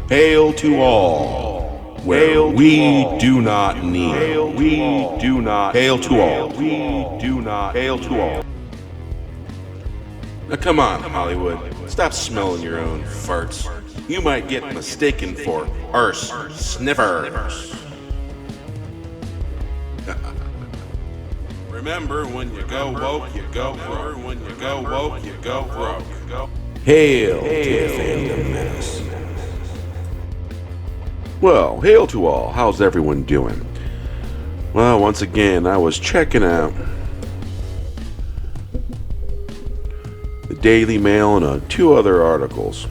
Hail to all, where we do not need. Hail to all. Hail to all. Now come on, Hollywood. Stop smelling your own farts. You might get mistaken for arse sniffers. Remember, when you go woke, you go broke. When you go woke, you go broke. Hail to the fandom menace. Well, hail to all. How's everyone doing? Well, once again, I was checking out the Daily Mail and two other articles.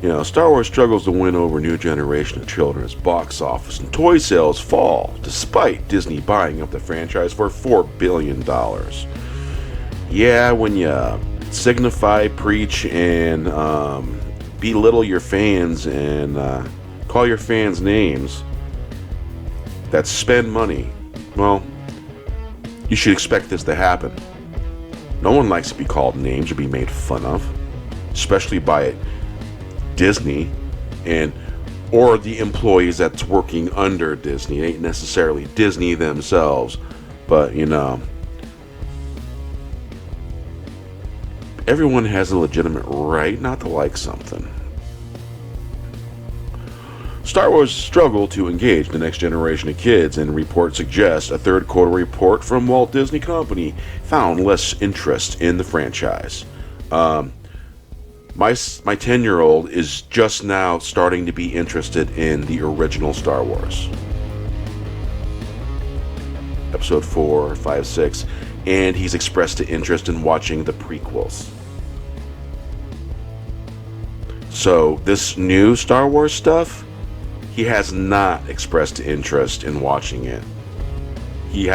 You know, Star Wars struggles to win over a new generation of children as box office and toy sales fall, despite Disney buying up the franchise for $4 billion. Yeah, when you signify, preach, and belittle your fans and call your fans names that spend money, well, you should expect this to happen. No one likes to be called names or be made fun of, especially by Disney or the employees that's working under Disney. It ain't necessarily Disney themselves, but you know, everyone has a legitimate right not to like something. Star Wars struggled to engage the next generation of kids, and reports suggest a third quarter report from Walt Disney Company found less interest in the franchise. My 10-year-old is just now starting to be interested in the original Star Wars. Episode 4, 5, 6, and he's expressed an interest in watching the prequels. So this new Star Wars stuff, he has not expressed interest in watching it. He'd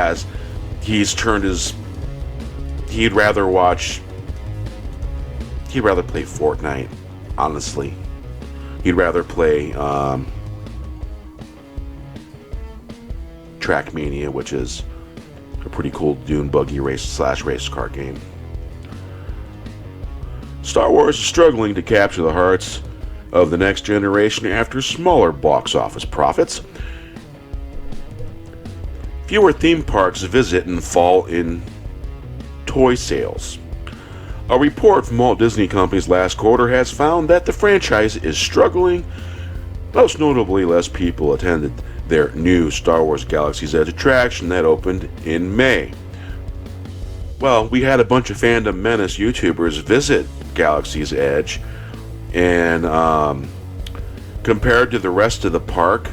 rather play Fortnite, honestly. He'd rather play Trackmania, which is a pretty cool dune buggy race car game. Star Wars is struggling to capture the hearts of the next generation after smaller box office profits. Fewer theme parks visit and fall in toy sales. A report from Walt Disney Company's last quarter has found that the franchise is struggling. Most notably, less people attended their new Star Wars Galaxy's Edge attraction that opened in May. Well, we had a bunch of Fandom Menace YouTubers visit Galaxy's Edge, and compared to the rest of the park,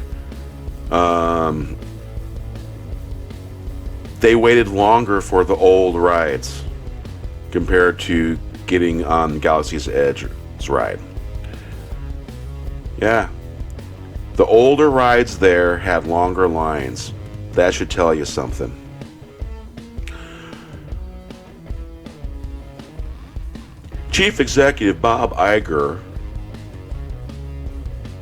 they waited longer for the old rides compared to getting on Galaxy's Edge's ride. Yeah. The older rides there had longer lines. That should tell you something. Chief Executive Bob Iger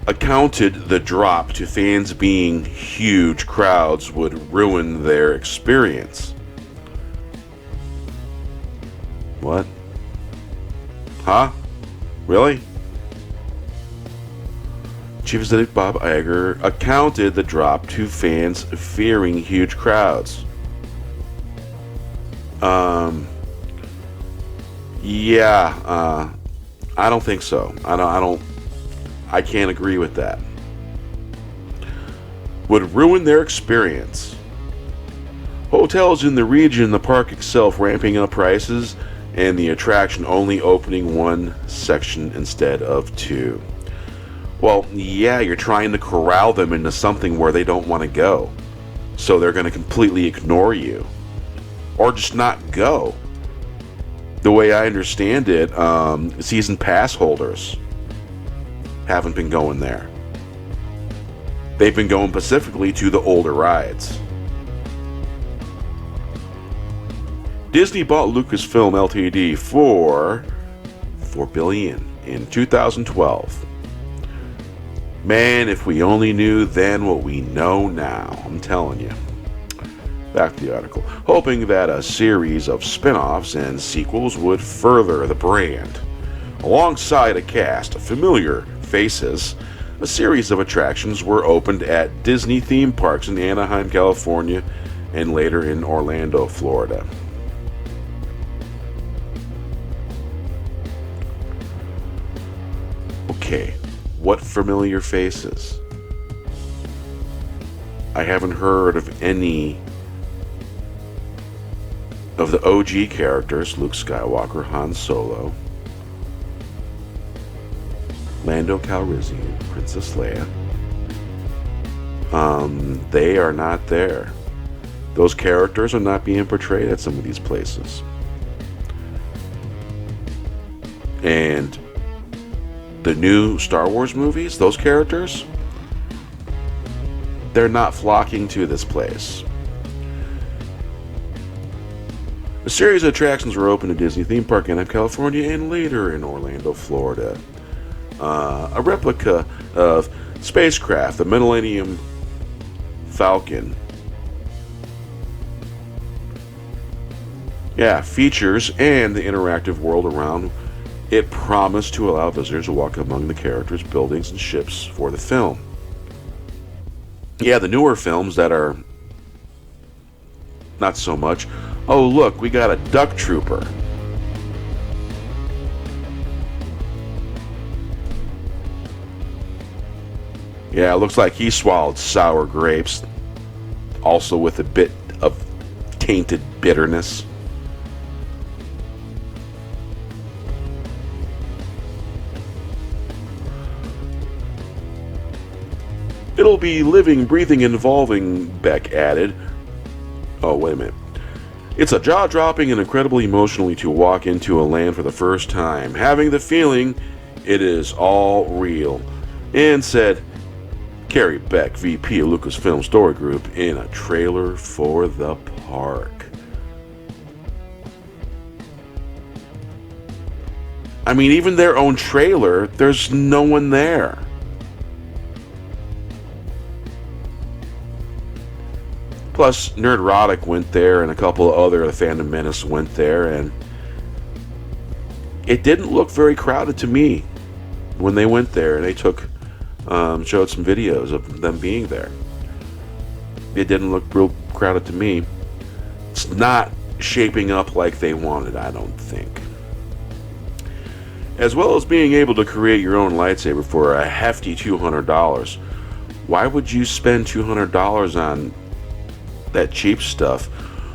accounted the drop to fans being huge crowds would ruin their experience. What? Huh? Really? Chief Executive Bob Iger accounted the drop to fans fearing huge crowds. I don't think so. I can't agree with that. Would ruin their experience. Hotels in the region, the park itself ramping up prices, and the attraction only opening one section instead of two. Well, yeah, you're trying to corral them into something where they don't want to go. So they're going to completely ignore you. Or just not go. The way I understand it, season pass holders haven't been going there. They've been going specifically to the older rides. Disney bought Lucasfilm Ltd. for $4 billion in 2012. Man, if we only knew then what we know now, I'm telling you. Back to the article. Hoping that a series of spin-offs and sequels would further the brand. Alongside a cast of familiar faces, a series of attractions were opened at Disney theme parks in Anaheim, California, and later in Orlando, Florida. Okay, what familiar faces? I haven't heard of any of the OG characters, Luke Skywalker, Han Solo, Lando Calrissian, Princess Leia. They are not there. Those characters are not being portrayed at some of these places. And the new Star Wars movies, those characters, they're not flocking to this place. A series of attractions were opened at Disney theme park in California and later in Orlando, Florida. A replica of spacecraft, the Millennium Falcon. Features and the interactive world around it promised to allow visitors to walk among the characters, buildings, and ships for the film. The newer films that are not so much. Oh, look, we got a duck trooper. It looks like he swallowed sour grapes, also with a bit of tainted bitterness. It'll be living, breathing, and evolving, Beck added. Oh, wait a minute. It's a jaw-dropping and incredibly emotionally to walk into a land for the first time, having the feeling it is all real. And said Carrie Beck, VP of Lucasfilm Story Group, in a trailer for the park. I mean, even their own trailer, there's no one there. Plus, Nerdrotic went there, and a couple of other Phantom Menace went there, and it didn't look very crowded to me when they went there, and they showed some videos of them being there. It didn't look real crowded to me. It's not shaping up like they wanted, I don't think. As well as being able to create your own lightsaber for a hefty $200. Why would you spend $200 on that cheap stuff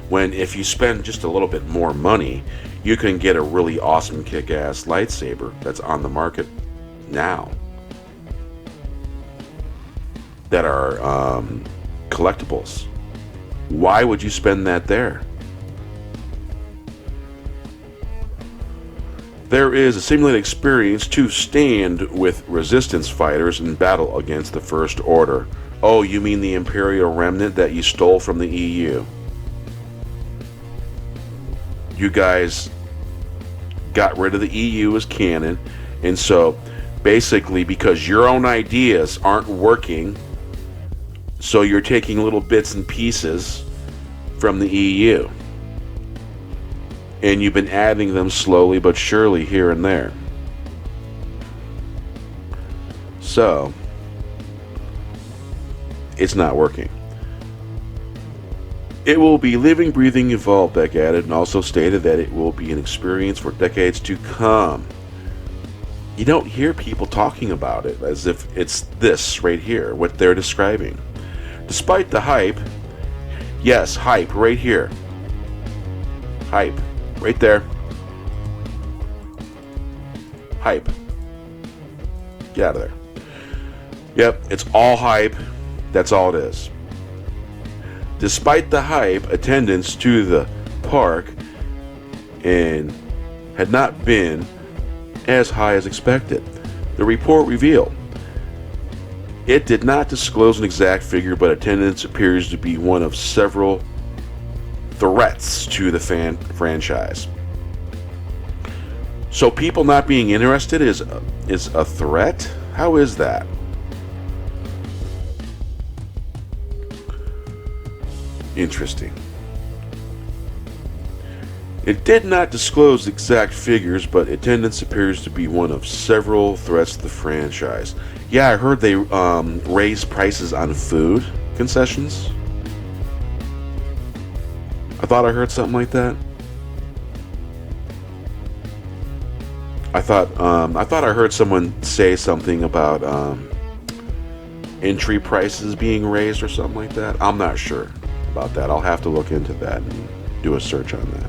when if you spend just a little bit more money, you can get a really awesome kick-ass lightsaber that's on the market now that are collectibles? Why would you spend that there? There is a simulated experience to stand with resistance fighters in battle against the First Order. Oh, you mean the Imperial Remnant that you stole from the EU? You guys got rid of the EU as canon, and so basically because your own ideas aren't working, so you're taking little bits and pieces from the EU. And you've been adding them slowly but surely here and there. So it's not working. It will be living, breathing, evolved, Beck added, and also stated that it will be an experience for decades to come. You don't hear people talking about it as if it's this right here, what they're describing. Despite the hype, yes, hype right here. Hype, right there. Hype. Get out of there. Yep, it's all hype. That's all it is. Despite the hype, attendance to the park and had not been as high as expected. The report revealed it did not disclose an exact figure, but attendance appears to be one of several threats to the franchise. So people not being interested is a threat? How is that? Interesting. It did not disclose exact figures, but attendance appears to be one of several threats to the franchise. Yeah, I heard they raised prices on food concessions. I thought I heard something like that. I thought I heard someone say something about entry prices being raised or something like that. I'm not sure about that. I'll have to look into that and do a search on that.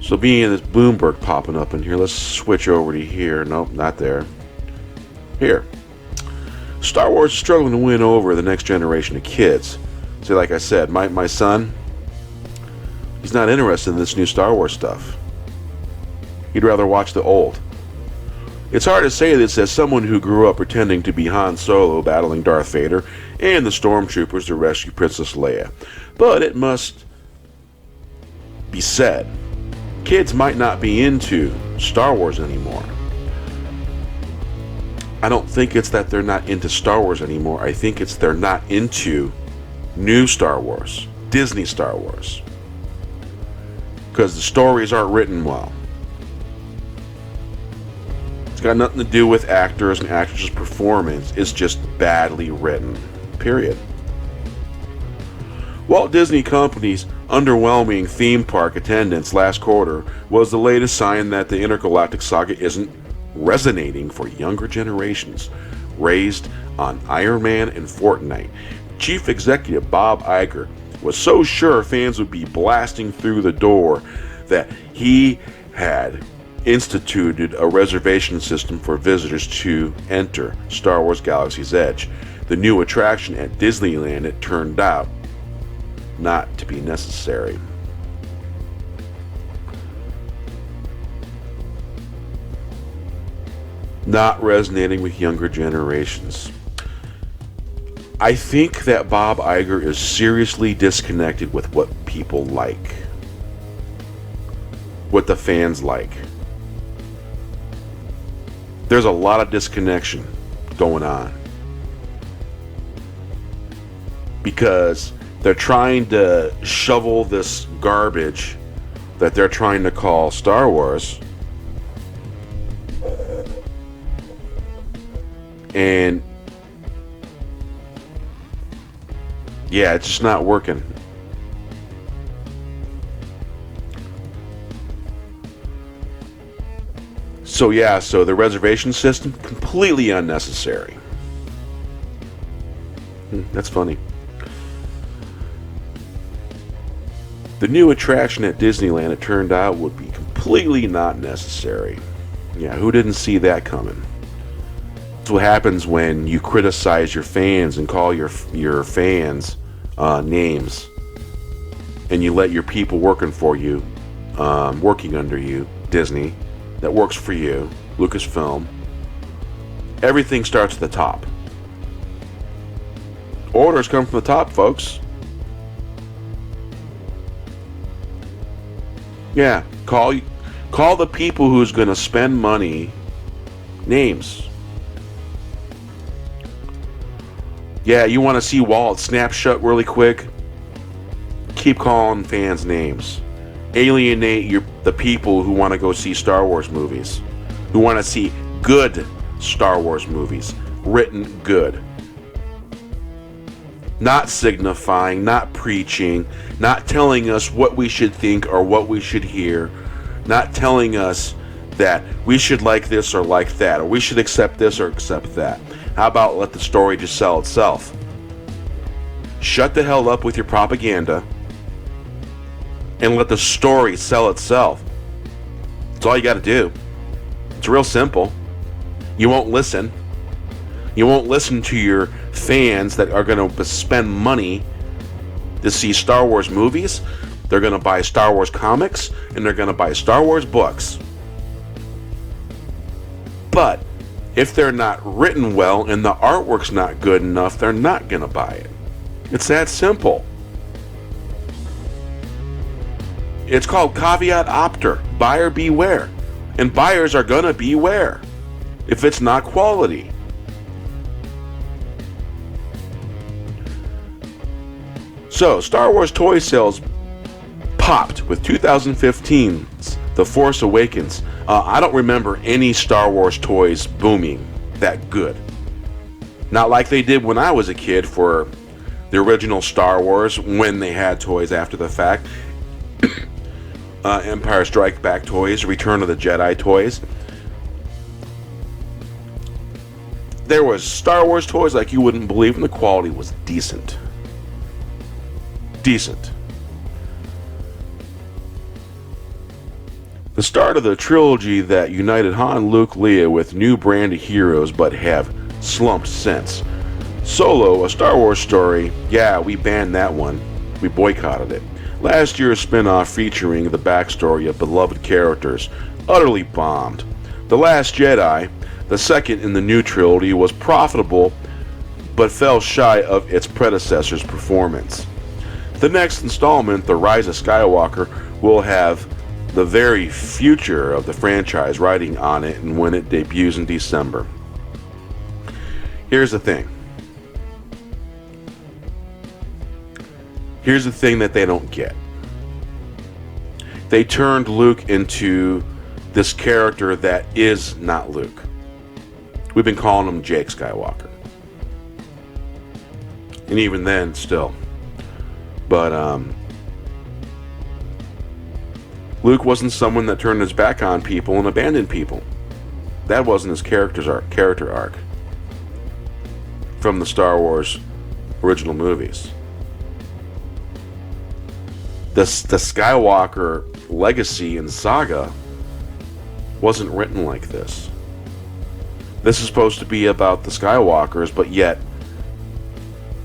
So being this Bloomberg popping up in here, let's switch over to here. Nope, not there. Here. Star Wars is struggling to win over the next generation of kids. See, like I said, my son, he's not interested in this new Star Wars stuff. He'd rather watch the old. It's hard to say this as someone who grew up pretending to be Han Solo battling Darth Vader and the stormtroopers to rescue Princess Leia. But it must be said, kids might not be into Star Wars anymore. I don't think it's that they're not into Star Wars anymore. I think it's they're not into new Star Wars, Disney Star Wars. Because the stories aren't written well. It's got nothing to do with actors and actresses' performance. It's just badly written. Period. Walt Disney Company's underwhelming theme park attendance last quarter was the latest sign that the intergalactic saga isn't resonating for younger generations raised on Iron Man and Fortnite. Chief Executive Bob Iger was so sure fans would be blasting through the door that he had instituted a reservation system for visitors to enter Star Wars Galaxy's Edge, the new attraction at Disneyland. It turned out not to be necessary. Not resonating with younger generations. I think that Bob Iger is seriously disconnected with what people like, what the fans like. There's a lot of disconnection going on because they're trying to shovel this garbage that they're trying to call Star Wars, and yeah, it's just not working. So yeah, so the reservation system, completely unnecessary. That's funny. The new attraction at Disneyland, it turned out, would be completely not necessary. Yeah, who didn't see that coming? That's what happens when you criticize your fans and call your fans names, and you let your people working for you, working under you, Disney, that works for you, Lucasfilm. Everything starts at the top. Orders come from the top, folks. Yeah, call the people who's going to spend money names. Yeah, you want to see Walt snap shut really quick? Keep calling fans names. Alienate the people who want to go see Star Wars movies, who want to see good Star Wars movies, written good. Not signifying, not preaching, not telling us what we should think or what we should hear, not telling us that we should like this or like that, or we should accept this or accept that. How about let the story just sell itself? Shut the hell up with your propaganda and let the story sell itself. That's all you got to do. It's real simple. You won't listen. You won't listen to your fans that are going to spend money to see Star Wars movies. They're going to buy Star Wars comics and they're going to buy Star Wars books. But if they're not written well and the artwork's not good enough, they're not going to buy it. It's that simple. It's called caveat emptor, buyer beware. And buyers are going to beware if it's not quality. So, Star Wars toy sales popped with 2015's The Force Awakens. I don't remember any Star Wars toys booming that good. Not like they did when I was a kid for the original Star Wars, when they had toys after the fact. Empire Strikes Back toys, Return of the Jedi toys. There was Star Wars toys like you wouldn't believe, and the quality was decent. Decent. The start of the trilogy that united Han, Luke, Leia with new brand of heroes, but have slumped since. Solo, a Star Wars story, yeah, we banned that one. We boycotted it. Last year's spin-off featuring the backstory of beloved characters utterly bombed. The Last Jedi, the second in the new trilogy, was profitable but fell shy of its predecessor's performance. The next installment, The Rise of Skywalker, will have the very future of the franchise riding on it, and when it debuts in December. Here's the thing. Here's the thing that they don't get. They turned Luke into this character that is not Luke. We've been calling him Jake Skywalker. And even then, still. But, Luke wasn't someone that turned his back on people and abandoned people. That wasn't his character arc from the Star Wars original movies. The Skywalker legacy and saga wasn't written like this. This is supposed to be about the Skywalkers, but yet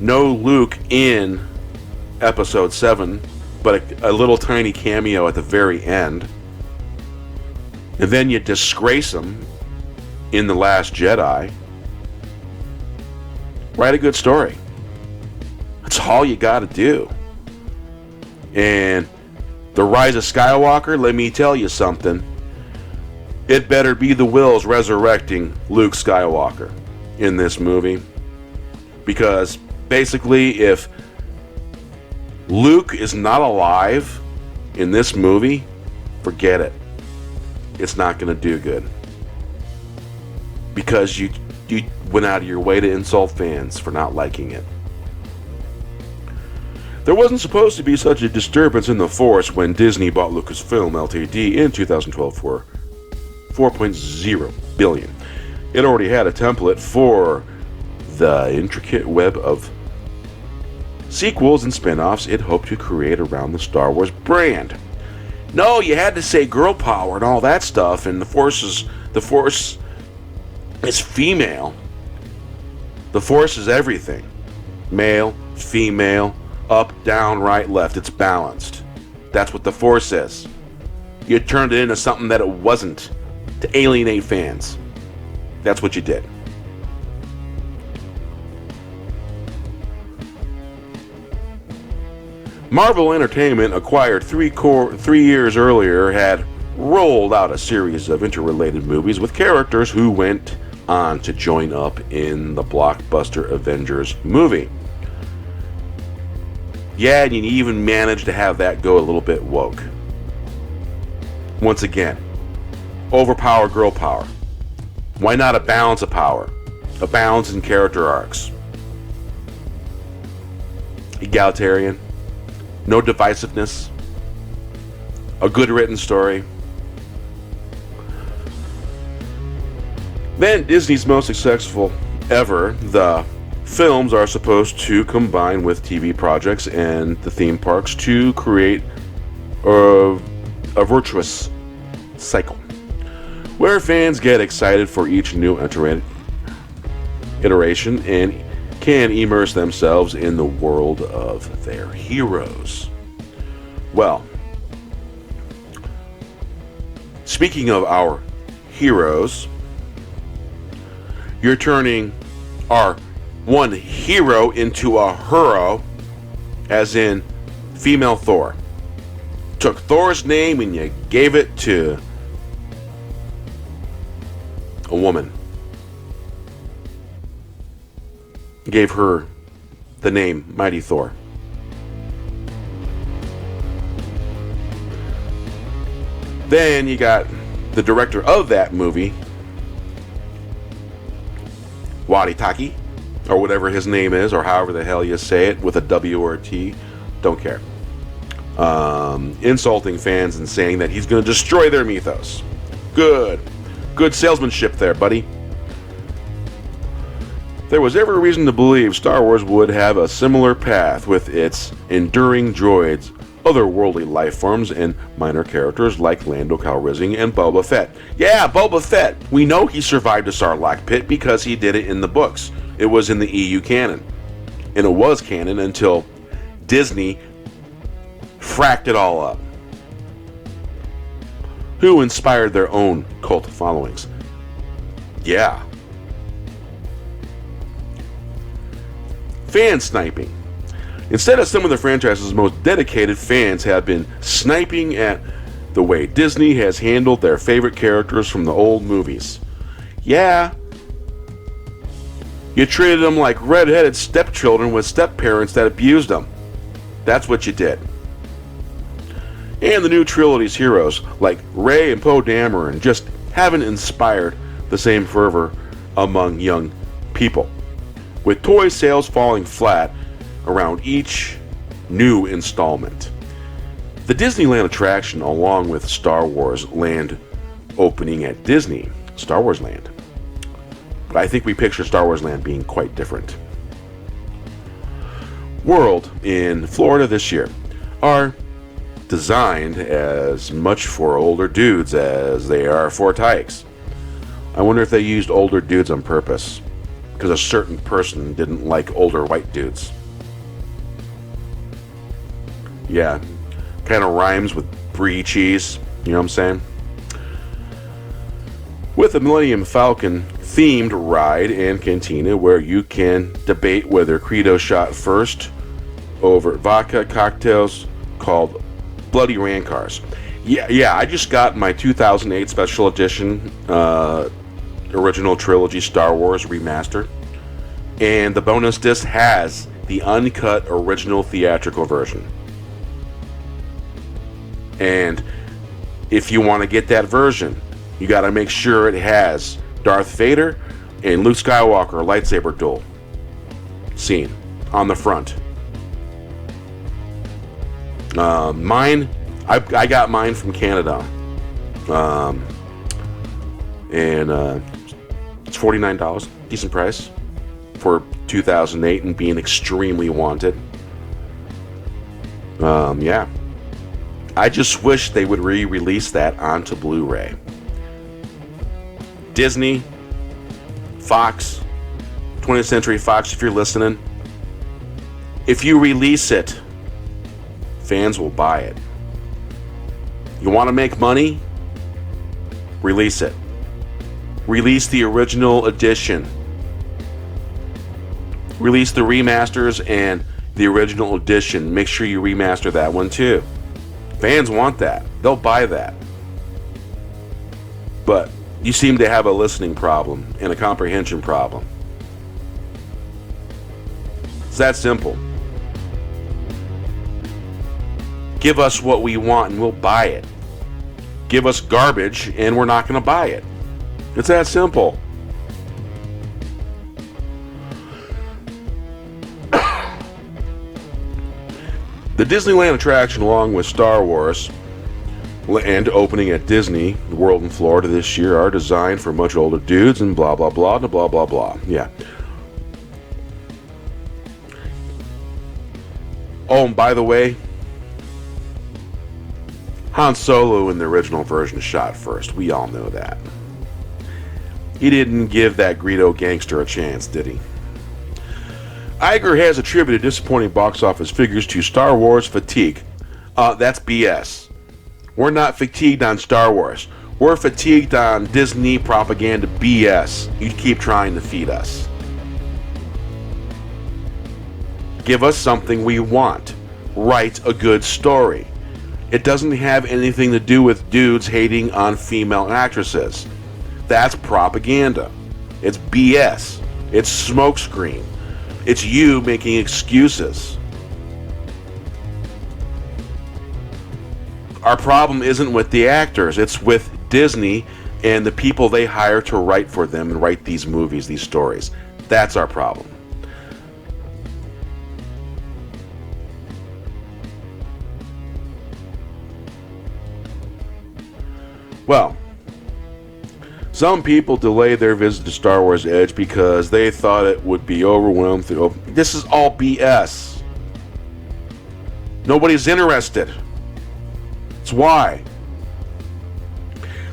no Luke in Episode 7, but a little tiny cameo at the very end. And then you disgrace him in The Last Jedi. Write a good story. That's all you gotta do. And The Rise of Skywalker, let me tell you something. It better be the Wills resurrecting Luke Skywalker in this movie. Because basically, if Luke is not alive in this movie, forget it. It's not going to do good. Because you went out of your way to insult fans for not liking it. There wasn't supposed to be such a disturbance in the Force when Disney bought Lucasfilm Ltd. in 2012 for $4.0 billion. It already had a template for the intricate web of sequels and spin-offs it hoped to create around the Star Wars brand. No, you had to say girl power and all that stuff, and the Force is female. The Force is everything. Male, female, up, down, right, left. It's balanced. That's what the Force is. You turned it into something that it wasn't to alienate fans. That's what you did. Marvel Entertainment, acquired 3 years earlier, had rolled out a series of interrelated movies with characters who went on to join up in the blockbuster Avengers movie. Yeah, and you even managed to have that go a little bit woke. Once again, overpower girl power. Why not a balance of power? A balance in character arcs. Egalitarian. No divisiveness. A good written story. Then Disney's most successful ever, the films are supposed to combine with TV projects and the theme parks to create a virtuous cycle where fans get excited for each new iteration and can immerse themselves in the world of their heroes. Well, speaking of our heroes, you're turning our one hero into a hero, as in female Thor. Took Thor's name and you gave it to a woman. Gave her the name Mighty Thor. Then you got the director of that movie, Watitaki, or whatever his name is, or however the hell you say it, with a W or a T, don't care. Insulting fans and saying that he's going to destroy their mythos. Good salesmanship there, buddy. There was every reason to believe Star Wars would have a similar path with its enduring droids, otherworldly life forms, and minor characters like Lando Calrissian and Boba Fett. Yeah, Boba Fett. We know he survived a Sarlacc pit because he did it in the books. It was in the EU canon. And it was canon until Disney fracked it all up. Who inspired their own cult followings? Yeah. Fan sniping. Instead of some of the franchise's most dedicated fans have been sniping at the way Disney has handled their favorite characters from the old movies. Yeah. You treated them like red-headed stepchildren with step-parents that abused them. That's what you did. And the new trilogy's heroes, like Rey and Poe Dameron, just haven't inspired the same fervor among young people. With toy sales falling flat around each new installment. The Disneyland attraction, along with Star Wars Land opening at Disney, Star Wars Land. But I think we picture Star Wars Land being quite different. World in Florida this year are designed as much for older dudes as they are for tykes. I wonder if they used older dudes on purpose, because a certain person didn't like older white dudes. Yeah, kind of rhymes with brie cheese, you know what I'm saying? With a Millennium Falcon themed ride and cantina where you can debate whether Credo shot first over vodka cocktails called Bloody Rancars. Yeah, I just got my 2008 special edition original trilogy Star Wars remaster, and the bonus disc has the uncut original theatrical version. And if you want to get that version, you got to make sure it has Darth Vader and Luke Skywalker lightsaber duel scene on the front. Mine, I got mine from Canada, and it's $49, decent price for 2008 and being extremely wanted. Yeah. I just wish they would re-release that onto Blu-ray. Disney, Fox, 20th Century Fox, if you're listening, if you release it, fans will buy it. You want to make money? Release it. Release the original edition. Release the remasters and the original edition. Make sure you remaster that one too. Fans want that. They'll buy that. But you seem to have a listening problem and a comprehension problem. It's that simple. Give us what we want and we'll buy it. Give us garbage and we're not going to buy it. It's that simple. The Disneyland attraction, along with Star Wars Land opening at Disney World in Florida this year, are designed for much older dudes and blah blah blah and blah blah blah. Yeah. Oh, and by the way, Han Solo in the original version shot first. We all know that. He didn't give that Greedo gangster a chance, did he? Iger has attributed disappointing box office figures to Star Wars fatigue. That's BS. We're not fatigued on Star Wars. We're fatigued on Disney propaganda BS you keep trying to feed us. Give us something we want. Write a good story. It doesn't have anything to do with dudes hating on female actresses. That's propaganda. It's BS. It's smokescreen. It's you making excuses. Our problem isn't with the actors, it's with Disney and the people they hire to write for them and write these movies, these stories. That's our problem. Well, some people delay their visit to Star Wars Edge because they thought it would be overwhelmed. This is all BS. Nobody's interested. That's why.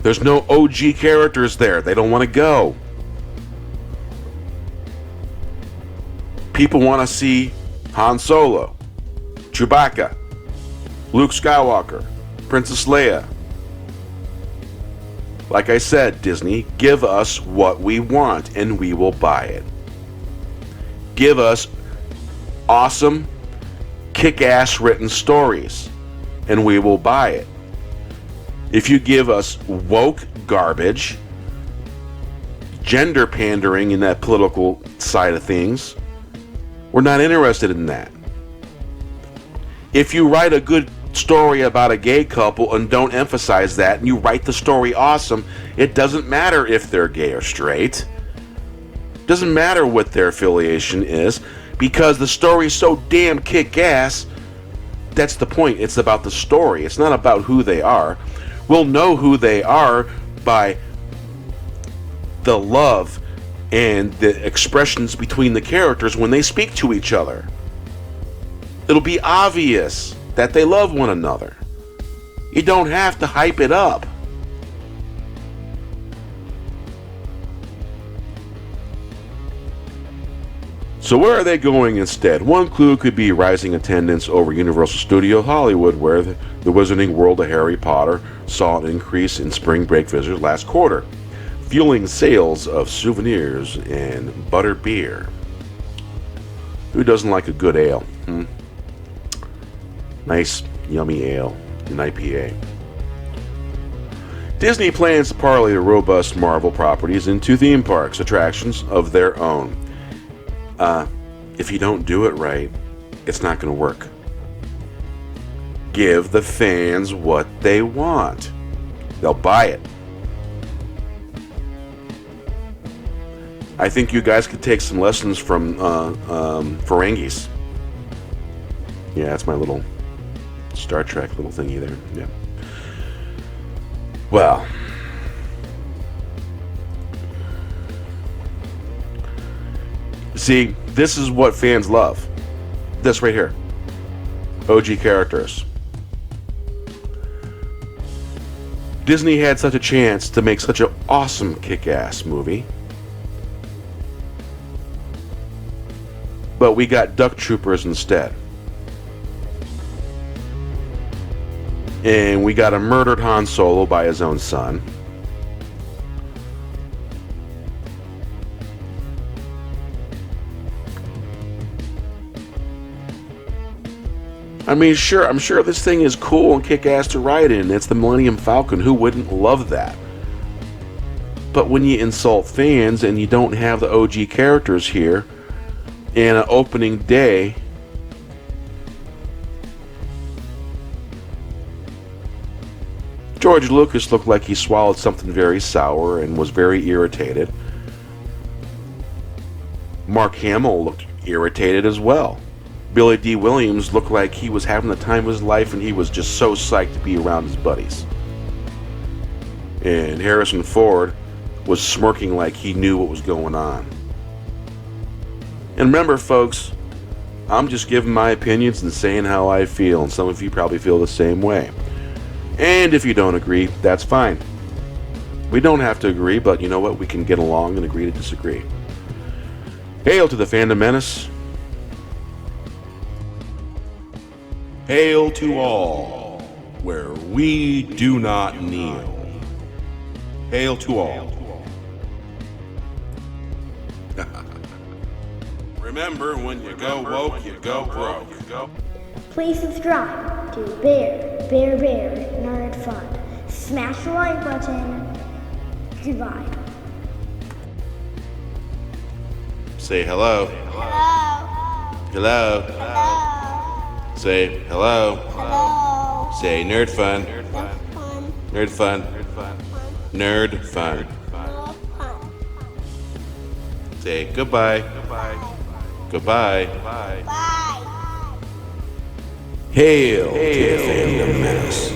There's no OG characters there. They don't want to go. People want to see Han Solo, Chewbacca, Luke Skywalker, Princess Leia. Like I said, Disney, give us what we want and we will buy it. Give us awesome, kick-ass written stories and we will buy it. If you give us woke garbage, gender pandering in that political side of things, we're not interested in that. If you write a good story about a gay couple and don't emphasize that, and you write the story awesome, it doesn't matter if they're gay or straight. It doesn't matter what their affiliation is, because the story's so damn kick-ass. That's the point. It's about the story. It's not about who they are. We'll know who they are by the love and the expressions between the characters when they speak to each other. It'll be obvious that they love one another. You don't have to hype it up. So where are they going instead? One clue could be rising attendance over Universal Studios Hollywood, where the Wizarding World of Harry Potter saw an increase in spring break visitors last quarter, fueling sales of souvenirs and butter beer. Who doesn't like a good ale? Nice, yummy ale, an IPA. Disney plans to parlay the robust Marvel properties into theme parks, attractions of their own. If you don't do it right, it's not going to work. Give the fans what they want. They'll buy it. I think you guys could take some lessons from Ferengis. Yeah, that's my little Star Trek little thingy there. Yeah. Well, see, this is what fans love. This right here. OG characters. Disney had such a chance to make such an awesome kick-ass movie. But we got Duck Troopers instead. And we got a murdered Han Solo by his own son. I mean, sure, I'm sure this thing is cool and kick-ass to ride in. It's the Millennium Falcon. Who wouldn't love that? But when you insult fans and you don't have the OG characters here, and an opening day, George Lucas looked like he swallowed something very sour and was very irritated. Mark Hamill looked irritated as well. Billy D. Williams looked like he was having the time of his life and he was just so psyched to be around his buddies. And Harrison Ford was smirking like he knew what was going on. And remember, folks, I'm just giving my opinions and saying how I feel, and some of you probably feel the same way. And if you don't agree, that's fine. We don't have to agree, but you know what? We can get along and agree to disagree. Hail to the Fandom Menace. Hail to all, where we do not kneel. Hail to all. Remember, when you go woke, you go broke. Please subscribe to Bear Nerd Fund. Smash the like button. Goodbye. Say hello. Hello. Hello. Hello. Say hello. Hello. Say nerd fun. Nerd fun. Nerd fun. Nerd fun. Nerd fun. Say goodbye. Goodbye. Bye. Hail to the Phantom Menace.